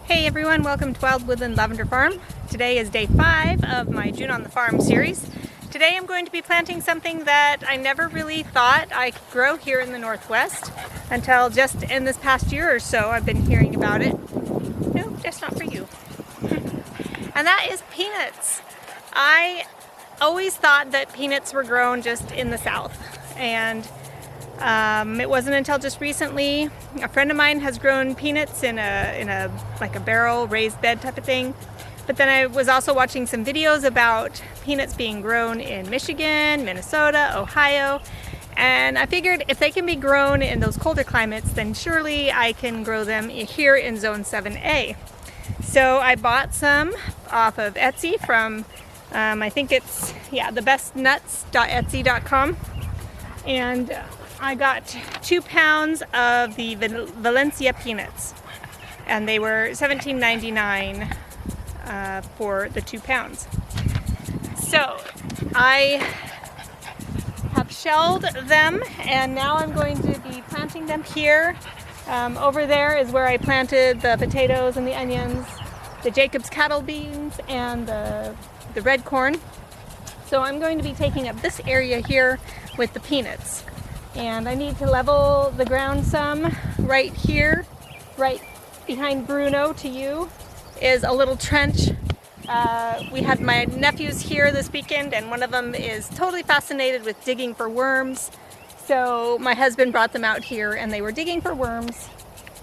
Hey everyone, welcome to Wild Woodland Lavender Farm. Today is day 5 of my June on the Farm series. Today I'm going to be planting something that I never really thought I could grow here in the Northwest until just in this past year or so I've been hearing about it. No, that's not for you. And that is peanuts. I always thought that peanuts were grown just in the South, and it wasn't until just recently a friend of mine has grown peanuts in a like a barrel raised bed type of thing. But then I was also watching some videos about peanuts being grown in Michigan, Minnesota, Ohio, and I figured if they can be grown in those colder climates, then surely I can grow them here in Zone 7A. So I bought some off of Etsy from I think it's thebestnuts.etsy.com, and I got 2 pounds of the Valencia peanuts, and they were $17.99 for the 2 pounds. So I have shelled them, and now I'm going to be planting them here. Over there is where I planted the potatoes and the onions, the Jacob's cattle beans, and the red corn. So I'm going to be taking up this area here with the peanuts. And I need to level the ground some. Right here, right behind Bruno to you, is a little trench. We had my nephews here this weekend, and one of them is totally fascinated with digging for worms. So my husband brought them out here and they were digging for worms.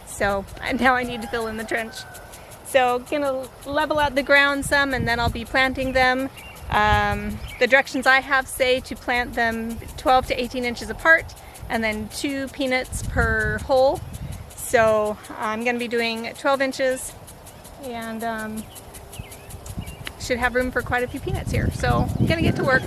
So now I need to fill in the trench. So gonna level out the ground some, and then I'll be planting them. The directions I have say to plant them 12 to 18 inches apart, and then 2 peanuts per hole. So I'm going to be doing 12 inches, and should have room for quite a few peanuts here. So I'm going to get to work.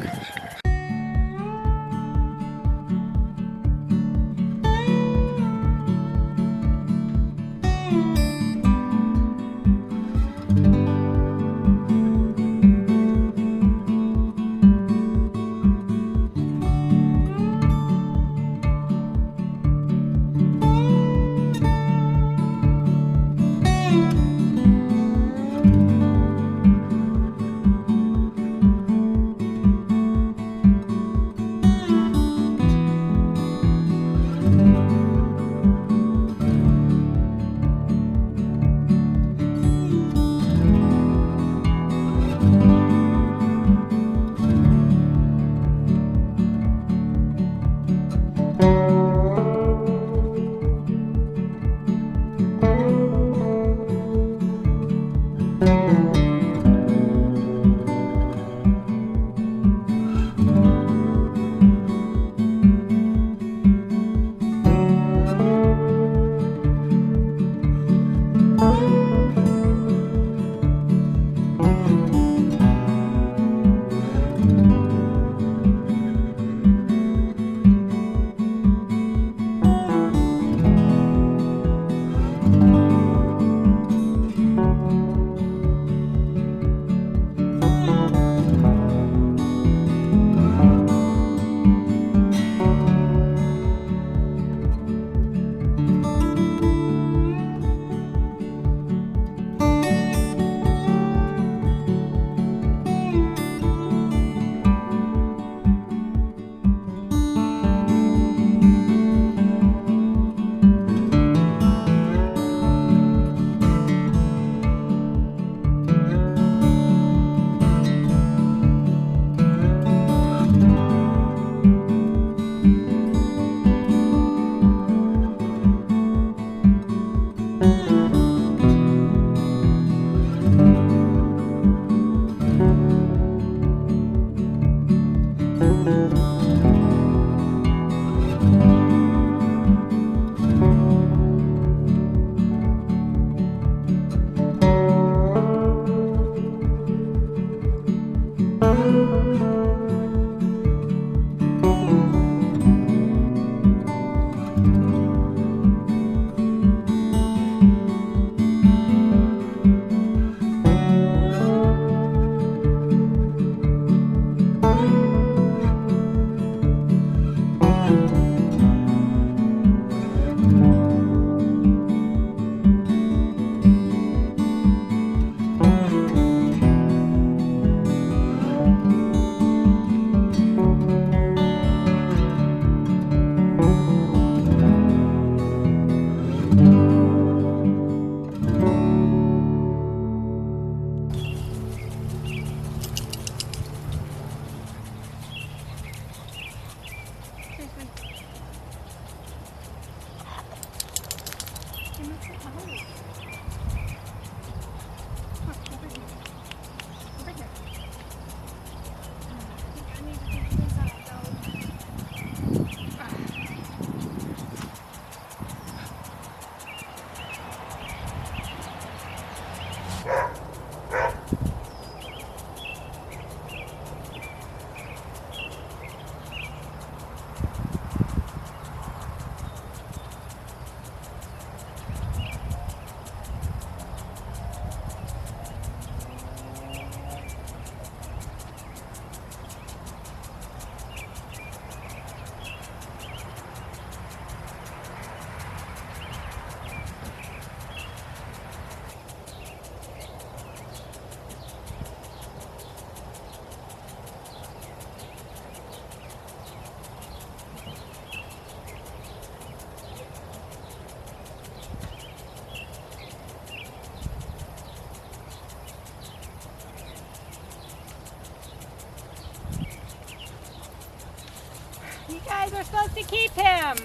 guys are supposed to keep him.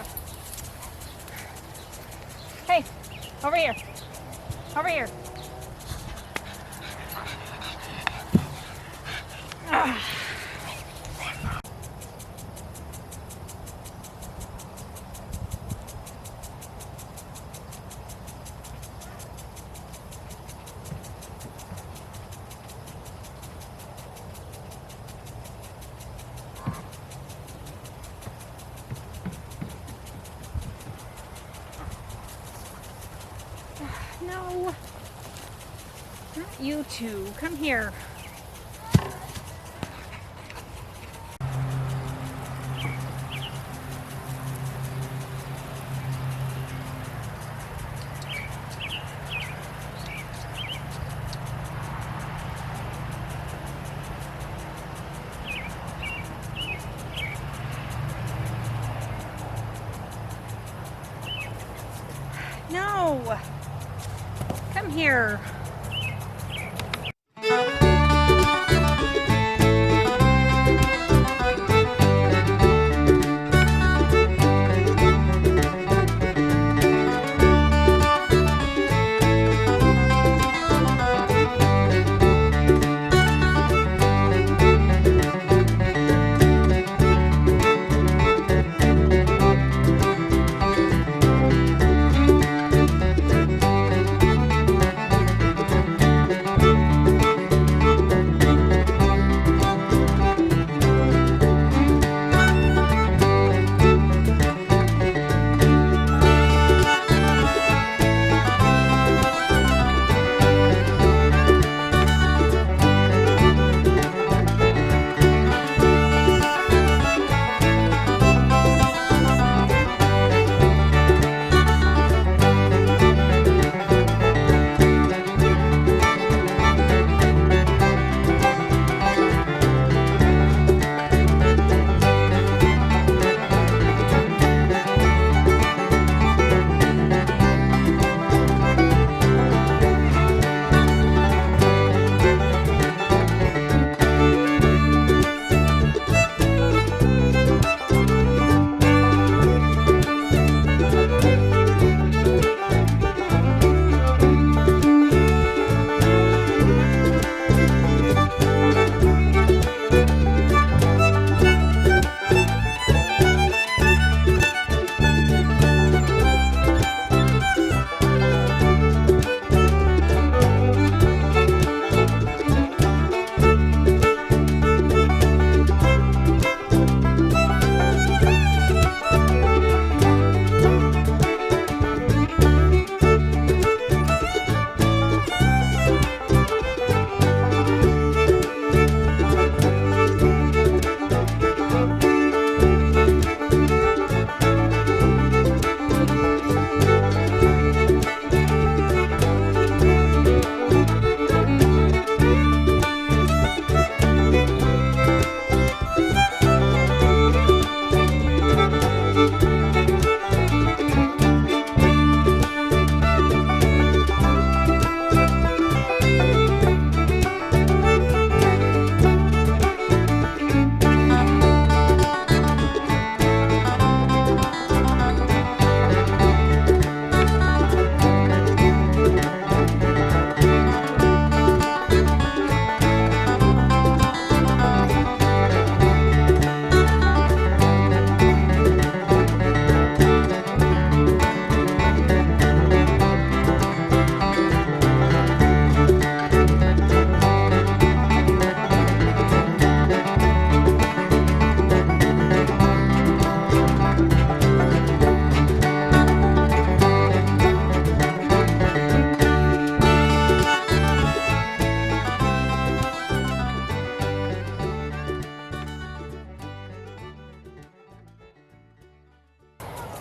Hey, over here. Over here. No, not you two. Come here. No. Come here.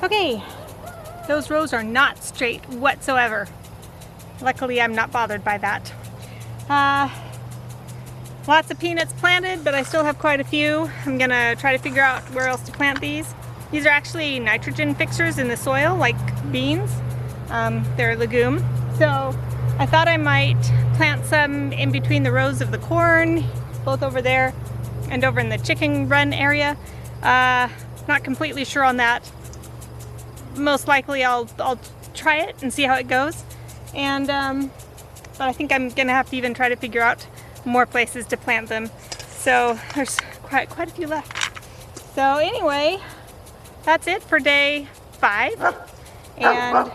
Okay, those rows are not straight whatsoever. Luckily, I'm not bothered by that. Lots of peanuts planted, but I still have quite a few. I'm gonna try to figure out where else to plant these. These are actually nitrogen fixers in the soil, like beans. They're a legume. So I thought I might plant some in between the rows of the corn, both over there and over in the chicken run area. Not completely sure on that. Most likely I'll try it and see how it goes. And but I think I'm gonna have to even try to figure out more places to plant them. So there's quite a few left. So anyway, that's it for day 5. And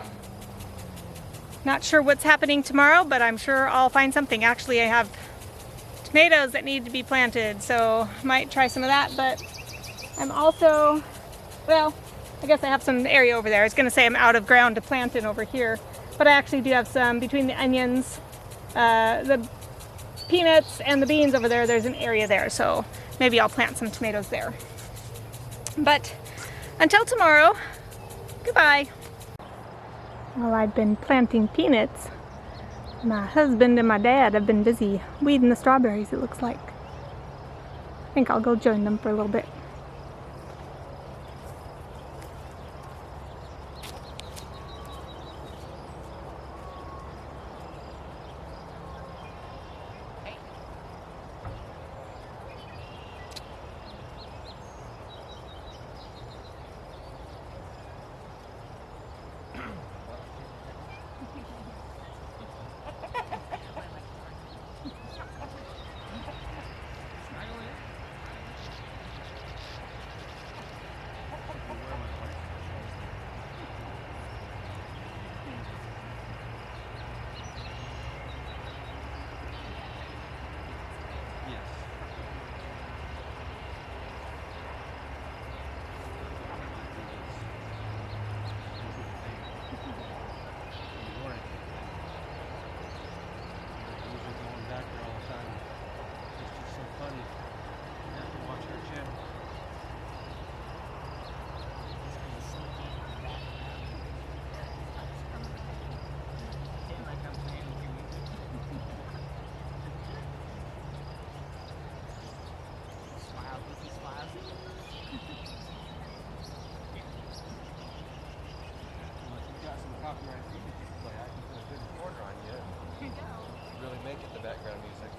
not sure what's happening tomorrow, but I'm sure I'll find something. Actually, I have tomatoes that need to be planted, so might try some of that. But I'm also, well, I guess I have some area over there. I was gonna say I'm out of ground to plant in over here, but I actually do have some between the onions, the peanuts, and the beans over there. There's an area there, so maybe I'll plant some tomatoes there. But until tomorrow, goodbye. Well, I've been planting peanuts. My husband and my dad have been busy weeding the strawberries, it looks like. I think I'll go join them for a little bit. Really make it the background music.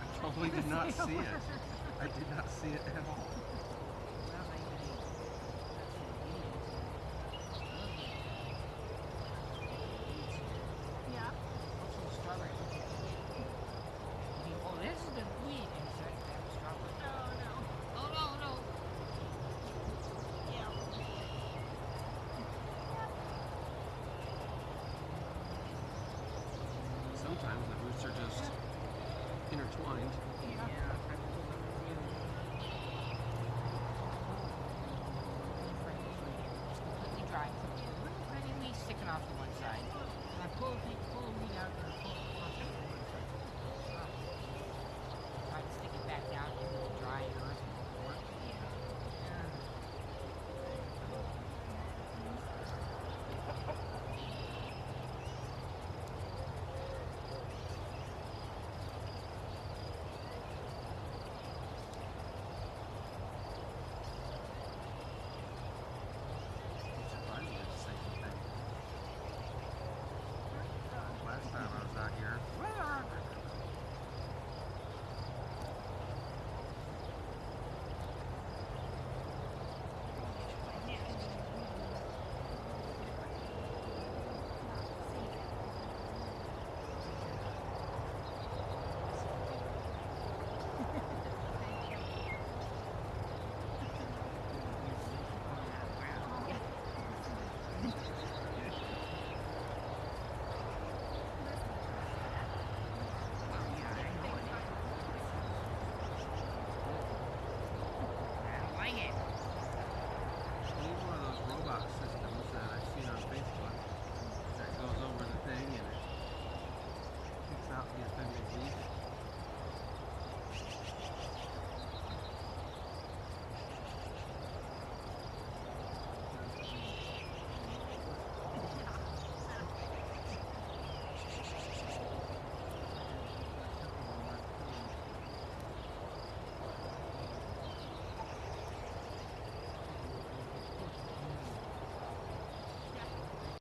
I totally did not see it. I did not see it at all.